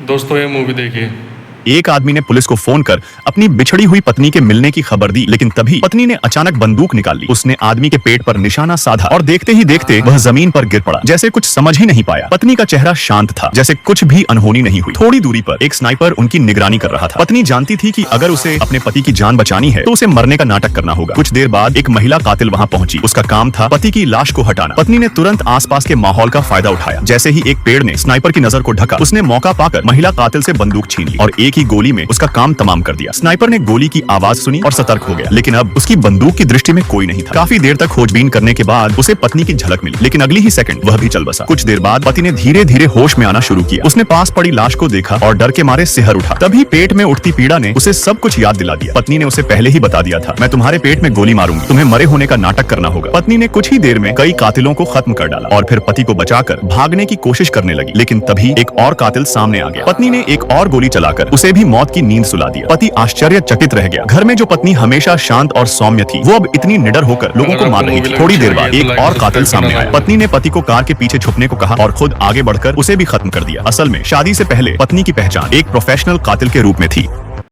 दोस्तों ये मूवी देखिए। एक आदमी ने पुलिस को फोन कर अपनी बिछड़ी हुई पत्नी के मिलने की खबर दी, लेकिन तभी पत्नी ने अचानक बंदूक निकाल ली। उसने आदमी के पेट पर निशाना साधा और देखते ही देखते वह जमीन पर गिर पड़ा, जैसे कुछ समझ ही नहीं पाया। पत्नी का चेहरा शांत था, जैसे कुछ भी अनहोनी नहीं हुई। थोड़ी दूरी पर एक स्नाइपर उनकी निगरानी कर रहा था। पत्नी जानती थी कि अगर उसे अपने पति की जान बचानी है तो उसे मरने का नाटक करना होगा। कुछ देर बाद एक महिला कातिल वहां पहुंची। उसका काम था पति की लाश को हटाना। पत्नी ने तुरंत आसपास के माहौल का फायदा उठाया। जैसे ही एक पेड़ ने स्नाइपर की नजर को ढका, उसने मौका पाकर महिला कातिल से बंदूक छीन ली और एक ही गोली में उसका काम तमाम कर दिया। स्नाइपर ने गोली की आवाज सुनी और सतर्क हो गया, लेकिन अब उसकी बंदूक की दृष्टि में कोई नहीं था। काफी देर तक खोजबीन करने के बाद उसे पत्नी की झलक मिली, लेकिन अगली ही सेकंड वह भी चल बसा। कुछ देर बाद पति ने धीरे धीरे होश में आना शुरू किया। उसने पास पड़ी लाश को देखा और डर के मारे सिहर उठा। तभी पेट में उठती पीड़ा ने उसे सब कुछ याद दिला दिया। पत्नी ने उसे पहले ही बता दिया था, मैं तुम्हारे पेट में गोली मारूंगी, तुम्हें मरे होने का नाटक करना होगा। पत्नी ने कुछ ही देर में कई कातिलों को खत्म कर डाला और फिर पति को बचाकर भागने की कोशिश करने लगी, लेकिन तभी एक और कातिल सामने आ गया। पत्नी ने एक और गोली चलाकर उसे भी मौत की नींद सुला दिया। पति आश्चर्यचकित रह गया। घर में जो पत्नी हमेशा शांत और सौम्य थी, वो अब इतनी निडर होकर लोगों को मार रही थी। थोड़ी देर बाद एक और कातिल सामने आया। पत्नी ने पति को कार के पीछे छुपने को कहा और खुद आगे बढ़कर उसे भी खत्म कर दिया। असल में शादी से पहले पत्नी की पहचान एक प्रोफेशनल कातिल के रूप में थी।